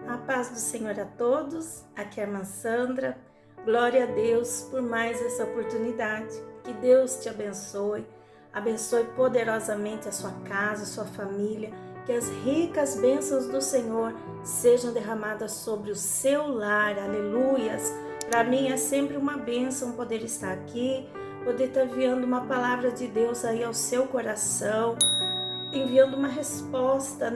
A paz do Senhor a todos, aqui é a irmã Sandra. Glória a Deus por mais essa oportunidade. Que Deus te abençoe poderosamente a sua casa, a sua família. Que as ricas bênçãos do Senhor sejam derramadas sobre o seu lar. Aleluias! Para mim é sempre uma bênção poder estar aqui, poder estar enviando uma palavra de Deus aí ao seu coração, enviando uma resposta,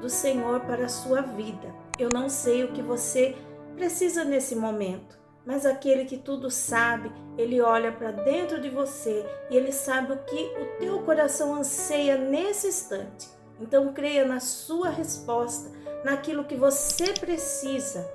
do Senhor para a sua vida. Eu não sei o que você precisa nesse momento, mas aquele que tudo sabe, ele olha para dentro de você e ele sabe o que o teu coração anseia nesse instante. Então creia na sua resposta, naquilo que você precisa.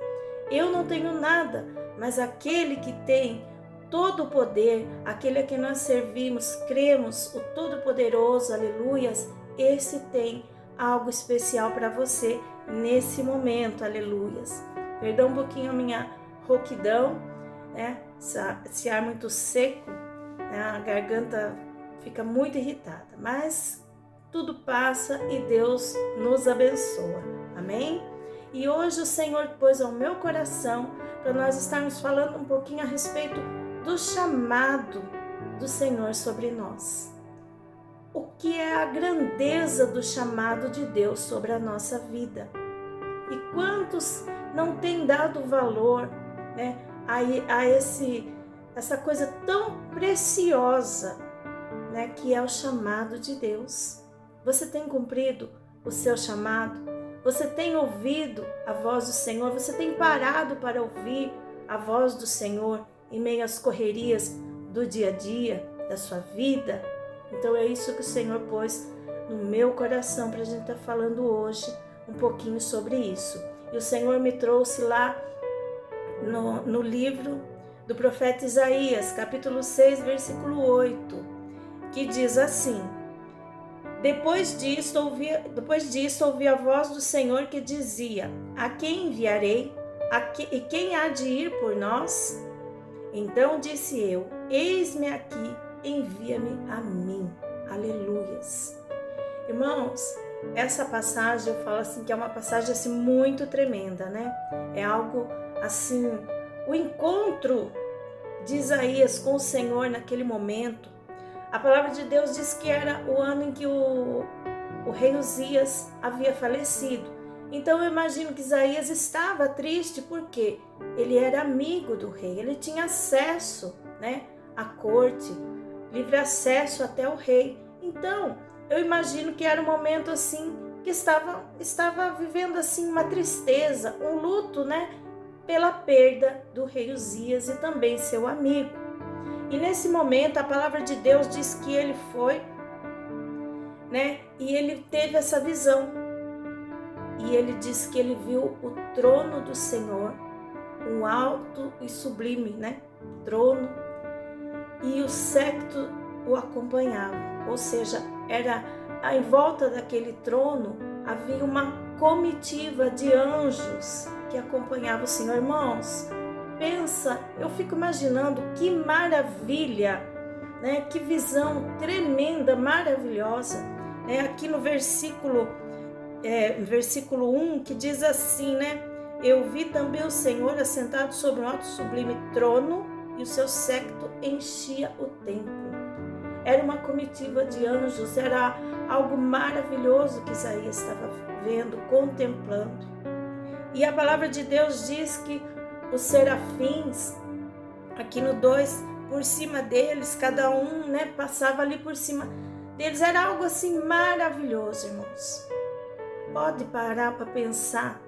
Eu não tenho nada, mas aquele que tem todo o poder, aquele a quem nós servimos, cremos, o Todo-Poderoso, aleluias, esse tem algo especial para você nesse momento, aleluias. Perdão um pouquinho a minha rouquidão, esse ar muito seco, a garganta fica muito irritada, mas tudo passa e Deus nos abençoa, amém? E hoje o Senhor pôs ao meu coração para nós estarmos falando um pouquinho a respeito do chamado do Senhor sobre nós. O que é a grandeza do chamado de Deus sobre a nossa vida? E quantos não têm dado valor, a essa coisa tão preciosa, que é o chamado de Deus? Você tem cumprido o seu chamado? Você tem ouvido a voz do Senhor? Você tem parado para ouvir a voz do Senhor em meio às correrias do dia a dia, da sua vida? Então é isso que o Senhor pôs no meu coração para a gente estar falando hoje um pouquinho sobre isso. E o Senhor me trouxe lá no livro do profeta Isaías, capítulo 6, versículo 8, que diz assim: Depois disto ouvi a voz do Senhor que dizia: A quem enviarei? E quem há de ir por nós? Então disse eu: Eis-me aqui, envia-me a mim. Aleluias. Irmãos, essa passagem eu falo assim que é uma passagem assim muito tremenda, É algo assim, o encontro de Isaías com o Senhor naquele momento. A palavra de Deus diz que era o ano em que o rei Uzias havia falecido. Então eu imagino que Isaías estava triste porque ele era amigo do rei, ele tinha acesso, à corte, livre acesso até o rei. Então eu imagino que era um momento assim que estava vivendo assim uma tristeza, um luto, pela perda do rei Uzias e também seu amigo. E nesse momento a palavra de Deus diz que ele foi, e ele teve essa visão. E ele diz que ele viu o trono do Senhor, um alto e sublime, trono, e o séquito o acompanhava. Ou seja, era em volta daquele trono havia uma comitiva de anjos que acompanhava o Senhor. Irmãos, pensa, eu fico imaginando que maravilha, que visão tremenda, maravilhosa. Aqui no versículo 1, que diz assim, Eu vi também o Senhor assentado sobre um alto e sublime trono, e o seu séquito enchia o templo. Era uma comitiva de anjos, era algo maravilhoso que Isaías estava vendo, contemplando. E a palavra de Deus diz que os serafins, aqui no 2, por cima deles, cada um, passava ali por cima deles. Era algo assim maravilhoso, irmãos. Pode parar para pensar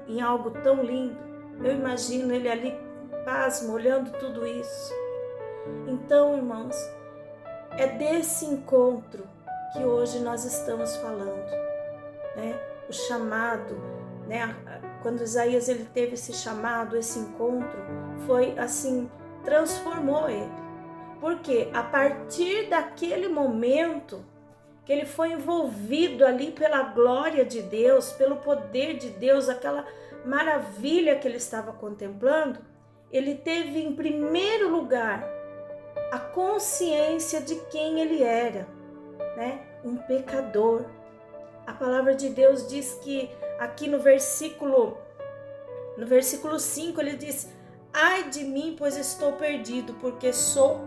em algo tão lindo? Eu imagino ele ali, pasmo, olhando tudo isso. Então, irmãos, é desse encontro que hoje nós estamos falando, O chamado, Quando Isaías ele teve esse chamado, esse encontro, foi assim, transformou ele. Porque a partir daquele momento que ele foi envolvido ali pela glória de Deus, pelo poder de Deus, aquela maravilha que ele estava contemplando, ele teve em primeiro lugar a consciência de quem ele era, um pecador. A palavra de Deus diz que aqui no versículo No versículo 5 ele diz: ai de mim, pois estou perdido, porque sou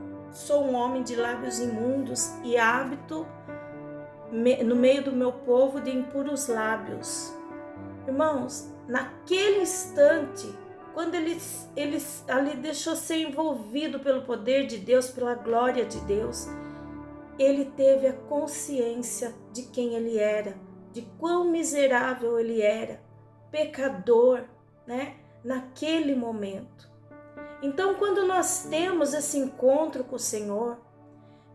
um homem de lábios imundos e hábito no meio do meu povo de impuros lábios. Irmãos, naquele instante, quando ele ali deixou ser envolvido pelo poder de Deus, pela glória de Deus, ele teve a consciência de quem ele era, de quão miserável ele era, pecador, né? Naquele momento. Então, quando nós temos esse encontro com o Senhor,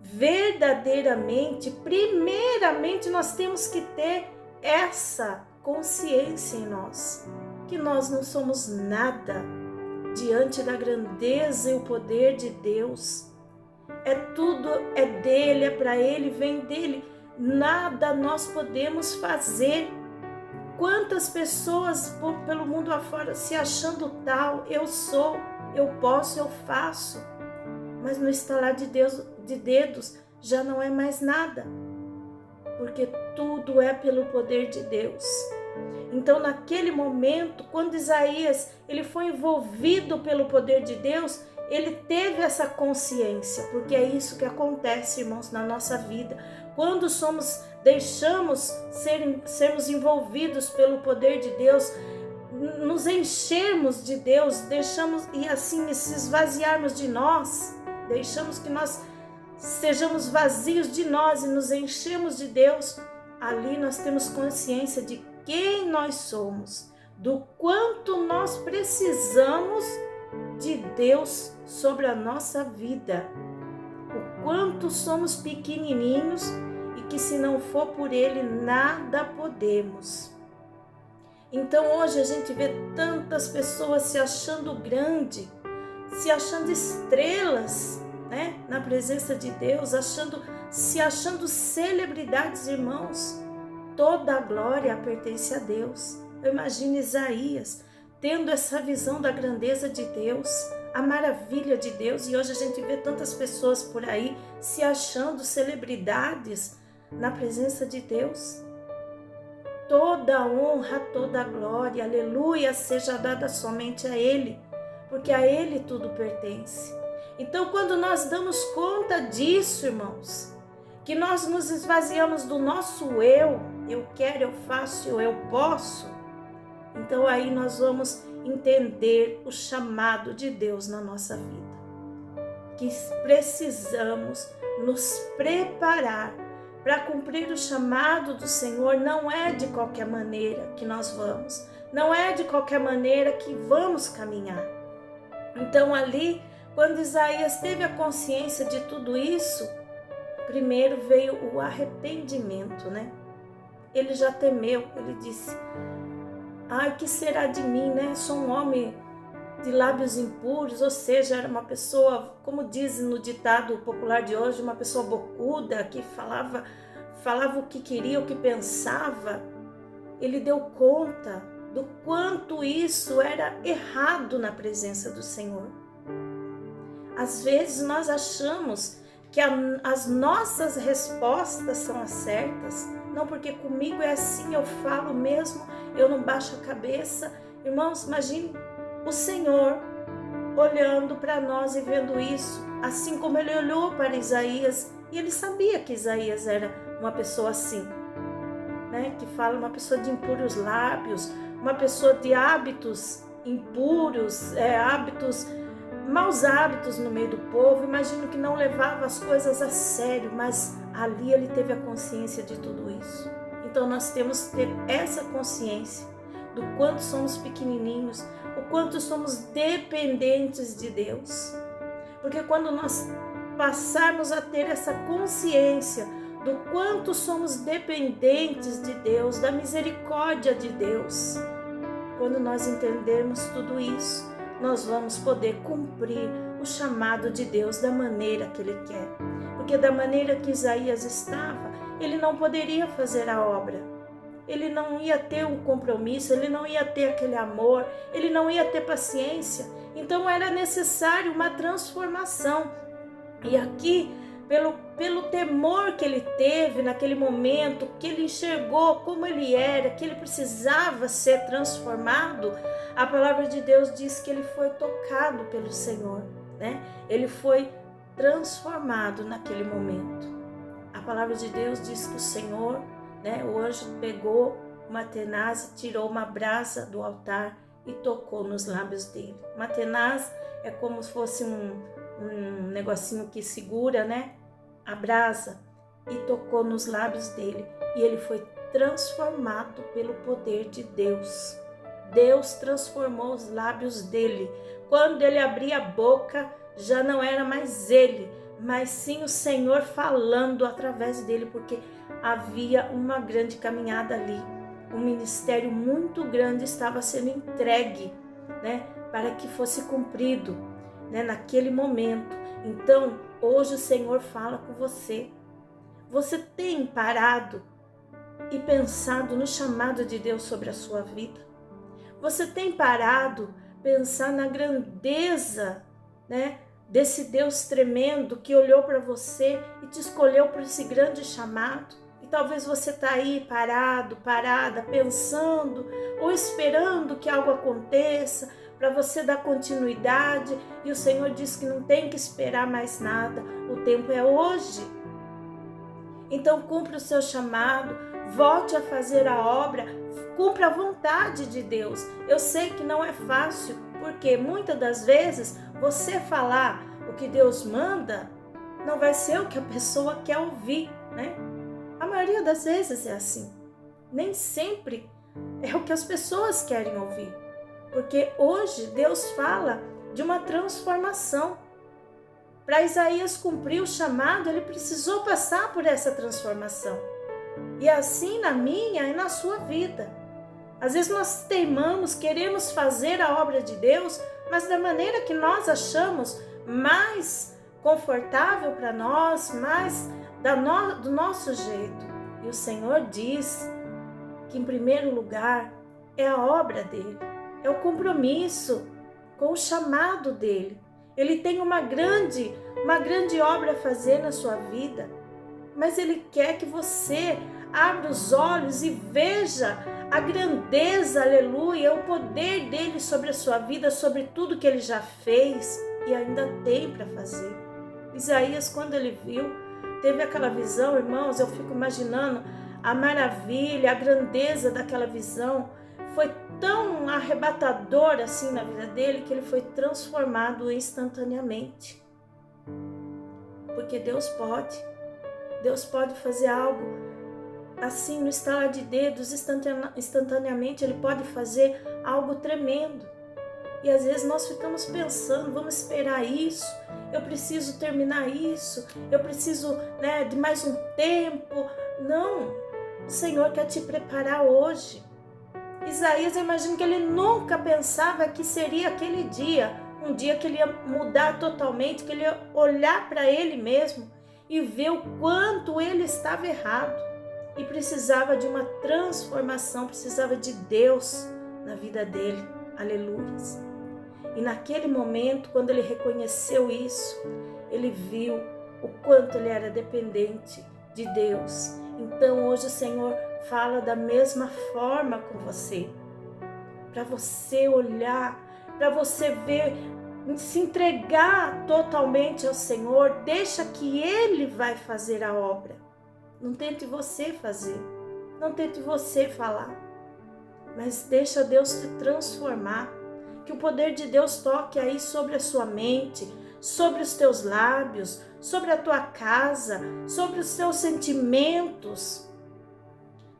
verdadeiramente, primeiramente nós temos que ter essa consciência em nós, que nós não somos nada diante da grandeza e o poder de Deus. Tudo é dele, é para ele, vem dele. Nada nós podemos fazer. Quantas pessoas pelo mundo afora se achando tal, eu sou, eu posso, eu faço. Mas no estalar de dedos já não é mais nada, porque tudo é pelo poder de Deus. Então, naquele momento, quando Isaías ele foi envolvido pelo poder de Deus, ele teve essa consciência, porque é isso que acontece, irmãos, na nossa vida. Quando deixamos sermos envolvidos pelo poder de Deus, nos enchermos de Deus, deixamos e assim se esvaziarmos de nós, deixamos que nós sejamos vazios de nós e nos enchemos de Deus, ali nós temos consciência de quem nós somos, do quanto nós precisamos de Deus sobre a nossa vida, o quanto somos pequenininhos e que se não for por Ele nada podemos. Então hoje a gente vê tantas pessoas se achando grande, se achando estrelas, né, na presença de Deus, se achando celebridades, irmãos. Toda a glória pertence a Deus. Eu imagino Isaías tendo essa visão da grandeza de Deus, a maravilha de Deus, e hoje a gente vê tantas pessoas por aí se achando celebridades na presença de Deus. Toda a honra, toda a glória, aleluia, seja dada somente a Ele, porque a Ele tudo pertence. Então, quando nós damos conta disso, irmãos, que nós nos esvaziamos do nosso eu quero, eu faço, eu posso, então aí nós vamos entender o chamado de Deus na nossa vida, que precisamos nos preparar para cumprir o chamado do Senhor. Não é de qualquer maneira que nós vamos, não é de qualquer maneira que vamos caminhar. Então ali, quando Isaías teve a consciência de tudo isso, primeiro veio o arrependimento, né? Ele já temeu, ele disse: ai, que será de mim, né? Sou um homem de lábios impuros, ou seja, era uma pessoa, como diz no ditado popular de hoje, uma pessoa bocuda, que falava o que queria, o que pensava. Ele deu conta do quanto isso era errado na presença do Senhor. Às vezes nós achamos que as nossas respostas são as certas. Não, porque comigo é assim, eu falo mesmo, eu não baixo a cabeça. Irmãos, imagine o Senhor olhando para nós e vendo isso, assim como Ele olhou para Isaías, e Ele sabia que Isaías era uma pessoa assim, né? Que fala, uma pessoa de impuros lábios, uma pessoa de hábitos impuros, maus hábitos no meio do povo. Imagino que não levava as coisas a sério, mas ali ele teve a consciência de tudo isso. Então nós temos que ter essa consciência do quanto somos pequenininhos, o quanto somos dependentes de Deus. Porque quando nós passarmos a ter essa consciência do quanto somos dependentes de Deus, da misericórdia de Deus, quando nós entendermos tudo isso, nós vamos poder cumprir o chamado de Deus da maneira que Ele quer. Porque da maneira que Isaías estava, ele não poderia fazer a obra. Ele não ia ter um compromisso, ele não ia ter aquele amor, ele não ia ter paciência. Então era necessário uma transformação. E aqui pelo temor que ele teve naquele momento, que ele enxergou como ele era, que ele precisava ser transformado, a palavra de Deus diz que ele foi tocado pelo Senhor, né? Ele foi transformado naquele momento. A palavra de Deus diz que o Senhor, né, o anjo pegou uma tenaz, tirou uma brasa do altar e tocou nos lábios dele. Uma tenaz é como se fosse um negocinho que segura, né, a brasa, e tocou nos lábios dele. E ele foi transformado pelo poder de Deus. Deus transformou os lábios dele. Quando ele abria a boca, já não era mais ele, mas sim o Senhor falando através dele, porque havia uma grande caminhada ali. Um ministério muito grande estava sendo entregue, né, para que fosse cumprido, né, naquele momento. Então, hoje o Senhor fala com você. Você tem parado e pensado no chamado de Deus sobre a sua vida? Você tem parado pensar na grandeza, né, desse Deus tremendo que olhou para você e te escolheu para esse grande chamado? E talvez você está aí parado, parada, pensando ou esperando que algo aconteça para você dar continuidade, e o Senhor diz que não tem que esperar mais nada, o tempo é hoje. Então cumpra o seu chamado, volte a fazer a obra, cumpra a vontade de Deus. Eu sei que não é fácil, porque muitas das vezes você falar o que Deus manda não vai ser o que a pessoa quer ouvir, né? A maioria das vezes é assim. Nem sempre é o que as pessoas querem ouvir, porque hoje Deus fala de uma transformação. Para Isaías cumprir o chamado, ele precisou passar por essa transformação. E assim na minha e na sua vida. Às vezes nós teimamos, queremos fazer a obra de Deus, mas da maneira que nós achamos mais confortável para nós, mais do nosso jeito. E o Senhor diz que em primeiro lugar é a obra dele, é o compromisso com o chamado dele. Ele tem uma grande obra a fazer na sua vida, mas ele quer que você abra os olhos e veja a grandeza, aleluia, o poder dele sobre a sua vida, sobre tudo que ele já fez e ainda tem para fazer. Isaías, quando ele viu, teve aquela visão, irmãos, eu fico imaginando a maravilha, a grandeza daquela visão. Foi tão arrebatador assim na vida dele que ele foi transformado instantaneamente. Porque Deus pode fazer algo assim no estalar de dedos, instantaneamente ele pode fazer algo tremendo. E às vezes nós ficamos pensando, vamos esperar isso, eu preciso terminar isso, eu preciso, né, de mais um tempo. Não, o Senhor quer te preparar hoje. Isaías, eu imagino que ele nunca pensava que seria aquele dia, um dia que ele ia mudar totalmente, que ele ia olhar para ele mesmo e ver o quanto ele estava errado e precisava de uma transformação, precisava de Deus na vida dele. Aleluia. E naquele momento, quando ele reconheceu isso, ele viu o quanto ele era dependente de Deus. Então hoje o Senhor fala da mesma forma com você, para você olhar, para você ver, se entregar totalmente ao Senhor. Deixa que Ele vai fazer a obra. Não tente você fazer, não tente você falar, mas deixa Deus te transformar. Que o poder de Deus toque aí sobre a sua mente, sobre os teus lábios, sobre a tua casa, sobre os teus sentimentos.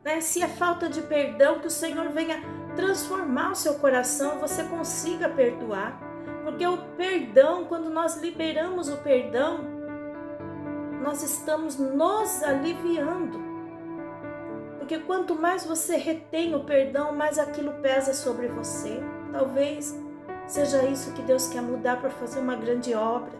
Né? Se é falta de perdão, que o Senhor venha transformar o seu coração, você consiga perdoar. Porque o perdão, quando nós liberamos o perdão, nós estamos nos aliviando. Porque quanto mais você retém o perdão, mais aquilo pesa sobre você. Talvez seja isso que Deus quer mudar para fazer uma grande obra.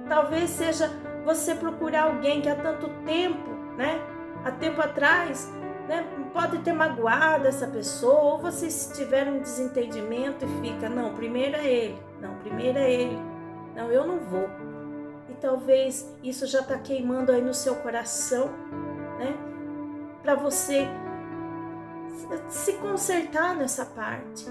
Talvez seja você procurar alguém que há tanto tempo, né? Há tempo atrás, né? Pode ter magoado essa pessoa, ou vocês tiveram um desentendimento e fica, não, primeiro é ele, não, primeiro é ele, não, eu não vou. E talvez isso já está queimando aí no seu coração, né? Para você se consertar nessa parte.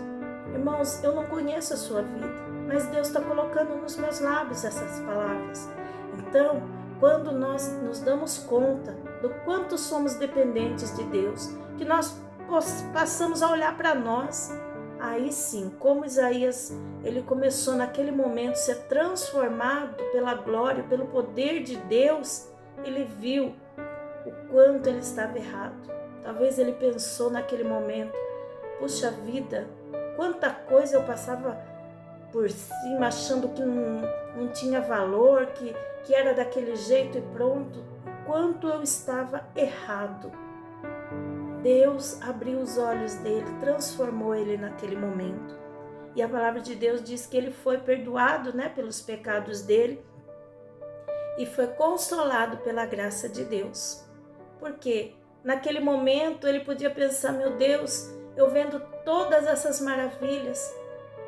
Irmãos, eu não conheço a sua vida, mas Deus está colocando nos meus lábios essas palavras. Então, quando nós nos damos conta do quanto somos dependentes de Deus, que nós passamos a olhar para nós, aí sim, como Isaías, ele começou naquele momento a ser transformado pela glória, pelo poder de Deus, ele viu o quanto ele estava errado. Talvez ele pensou naquele momento, puxa vida, quanta coisa eu passava por cima, achando que não tinha valor, que era daquele jeito e pronto. Quanto eu estava errado. Deus abriu os olhos dele, transformou ele naquele momento. E a palavra de Deus diz que ele foi perdoado, né, pelos pecados dele e foi consolado pela graça de Deus. Porque naquele momento ele podia pensar, meu Deus, eu vendo todas essas maravilhas,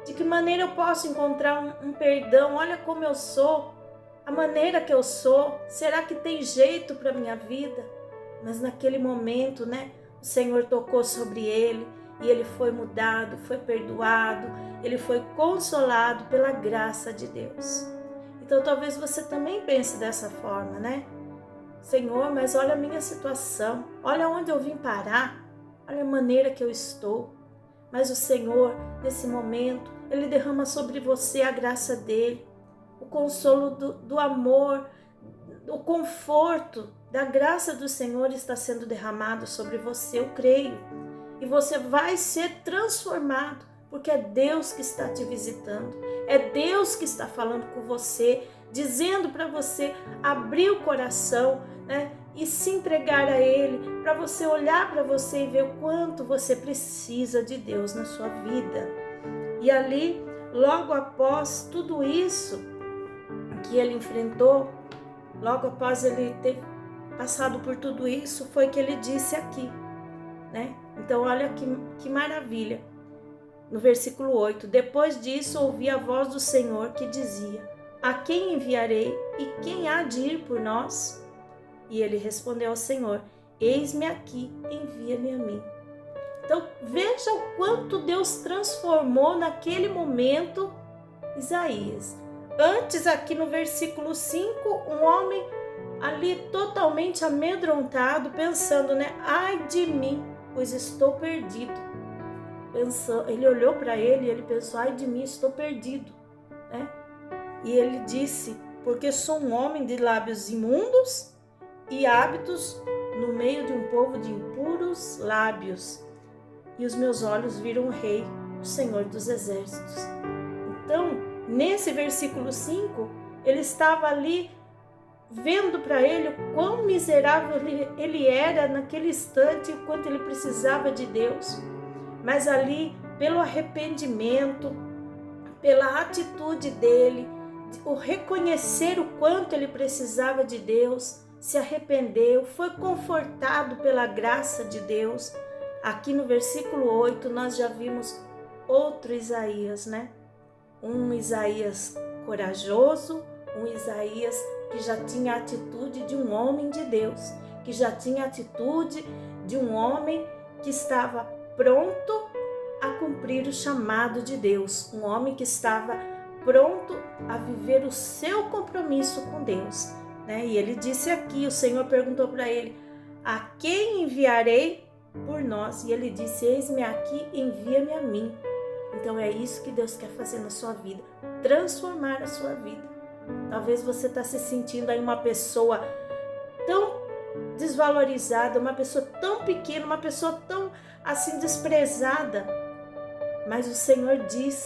de que maneira eu posso encontrar um perdão? Olha como eu sou, a maneira que eu sou, será que tem jeito para minha vida? Mas naquele momento, né, o Senhor tocou sobre ele e ele foi mudado, foi perdoado, ele foi consolado pela graça de Deus. Então talvez você também pense dessa forma, né? Senhor, mas olha a minha situação, olha onde eu vim parar, olha a maneira que eu estou. Mas o Senhor, nesse momento, Ele derrama sobre você a graça dEle, o consolo do amor, o conforto da graça do Senhor está sendo derramado sobre você, eu creio. E você vai ser transformado, porque é Deus que está te visitando, é Deus que está falando com você, dizendo para você abrir o coração, né, e se entregar a Ele, para você olhar para você e ver o quanto você precisa de Deus na sua vida. E ali, logo após tudo isso que ele enfrentou, logo após ele ter passado por tudo isso, foi que ele disse aqui, né? Então olha que maravilha. No versículo 8, depois disso ouvi a voz do Senhor que dizia, a quem enviarei e quem há de ir por nós? E ele respondeu ao Senhor, eis-me aqui, envia-me a mim. Então veja o quanto Deus transformou naquele momento Isaías. Antes aqui no versículo 5, um homem ali totalmente amedrontado, pensando, né? Ai de mim, pois estou perdido. Ele olhou para ele e ele pensou, ai de mim, estou perdido, né? E ele disse, porque sou um homem de lábios imundos e hábitos no meio de um povo de impuros lábios. E os meus olhos viram o Rei, o Senhor dos Exércitos. Então, nesse versículo 5, ele estava ali vendo para ele o quão miserável ele era naquele instante, o quanto ele precisava de Deus. Mas ali, pelo arrependimento, pela atitude dele, o reconhecer o quanto ele precisava de Deus, se arrependeu, foi confortado pela graça de Deus. Aqui no versículo 8 nós já vimos outro Isaías, né? Um Isaías corajoso, um Isaías que já tinha a atitude de um homem de Deus, que já tinha a atitude de um homem que estava pronto a cumprir o chamado de Deus, um homem que estava pronto a viver o seu compromisso com Deus, né? E ele disse aqui, o Senhor perguntou para ele, a quem enviarei por nós? E ele disse, eis-me aqui, envia-me a mim. Então é isso que Deus quer fazer na sua vida, transformar a sua vida. Talvez você está se sentindo aí uma pessoa tão desvalorizada, uma pessoa tão pequena, uma pessoa tão assim desprezada. Mas o Senhor diz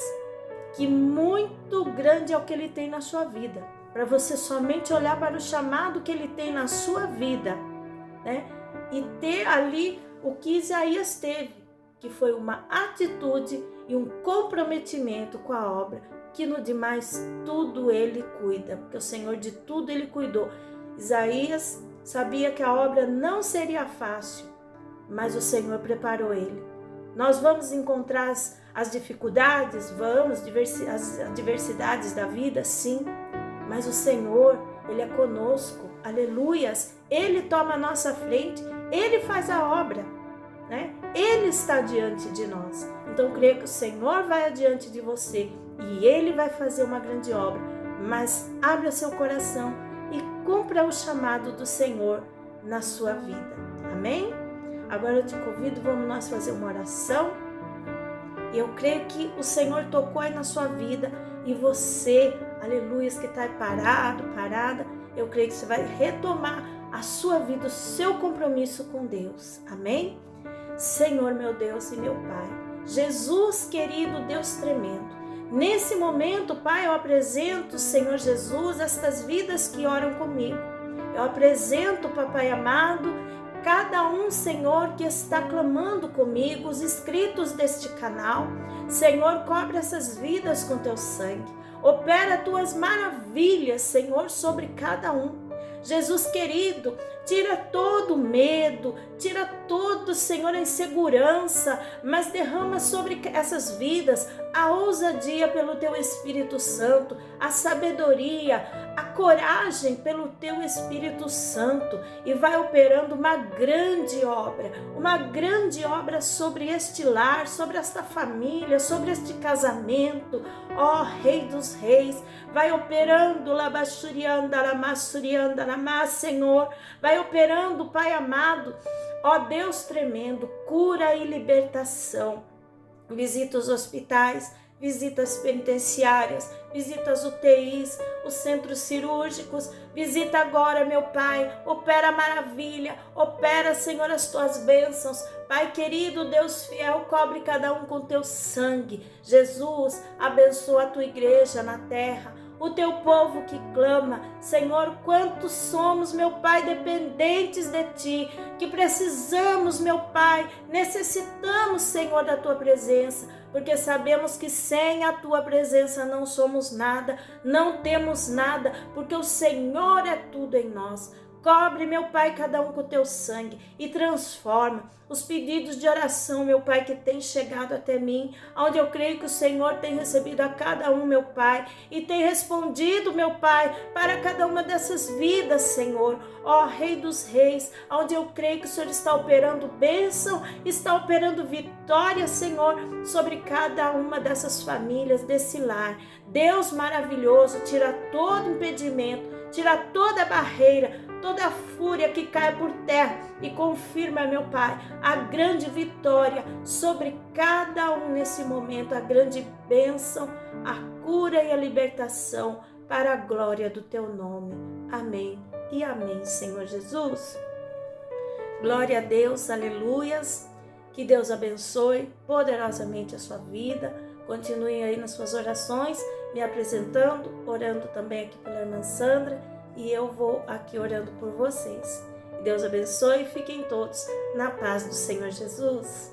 que muito grande é o que Ele tem na sua vida, para você somente olhar para o chamado que Ele tem na sua vida, né? E ter ali o que Isaías teve, que foi uma atitude e um comprometimento com a obra, que no demais tudo Ele cuida, porque o Senhor de tudo Ele cuidou. Isaías sabia que a obra não seria fácil, mas o Senhor preparou ele. Nós vamos encontrar as dificuldades, as adversidades da vida, sim, mas o Senhor, Ele é conosco, aleluias. Ele toma a nossa frente, Ele faz a obra, né? Ele está diante de nós. Então, creio que o Senhor vai adiante de você e Ele vai fazer uma grande obra. Mas abra seu coração e cumpra o chamado do Senhor na sua vida. Amém? Agora eu te convido, vamos nós fazer uma oração. E eu creio que o Senhor tocou aí na sua vida e você, aleluia, que está parada, eu creio que você vai retomar a sua vida, o seu compromisso com Deus. Amém? Senhor, meu Deus e meu Pai, Jesus querido, Deus tremendo, nesse momento, Pai, eu apresento, Senhor Jesus, estas vidas que oram comigo. Eu apresento, Papai amado, cada um, Senhor, que está clamando comigo, os inscritos deste canal. Senhor, cobre essas vidas com teu sangue. Opera tuas maravilhas, Senhor, sobre cada um. Jesus querido, tira todo o medo, tira todo, Senhor, a insegurança, mas derrama sobre essas vidas a ousadia pelo Teu Espírito Santo, a sabedoria, a coragem pelo Teu Espírito Santo e vai operando uma grande obra sobre este lar, sobre esta família, sobre este casamento, ó Rei dos Reis, vai operando, Senhor, vai operando, Pai amado, ó Deus tremendo, cura e libertação. Visita os hospitais, visita as penitenciárias, visita as UTIs, os centros cirúrgicos, visita agora, meu Pai, opera maravilha, opera, Senhor, as tuas bênçãos. Pai querido, Deus fiel, cobre cada um com teu sangue. Jesus, abençoa a tua igreja na terra, o teu povo que clama. Senhor, quantos somos, meu Pai, dependentes de Ti, que precisamos, meu Pai, necessitamos, Senhor, da Tua presença, porque sabemos que sem a Tua presença não somos nada, não temos nada, porque o Senhor é tudo em nós. Cobre, meu Pai, cada um com o teu sangue e transforma os pedidos de oração, meu Pai, que tem chegado até mim, onde eu creio que o Senhor tem recebido a cada um, meu Pai, e tem respondido, meu Pai, para cada uma dessas vidas, Senhor, ó Rei dos Reis, onde eu creio que o Senhor está operando bênção, está operando vitória, Senhor, sobre cada uma dessas famílias, desse lar. Deus maravilhoso, tira todo impedimento, tira toda barreira, toda a fúria que cai por terra e confirma, meu Pai, a grande vitória sobre cada um nesse momento, a grande bênção, a cura e a libertação para a glória do Teu nome. Amém e amém, Senhor Jesus. Glória a Deus, aleluias. Que Deus abençoe poderosamente a sua vida. Continue aí nas suas orações, me apresentando, orando também aqui pela irmã Sandra, e eu vou aqui orando por vocês. Deus abençoe e fiquem todos na paz do Senhor Jesus.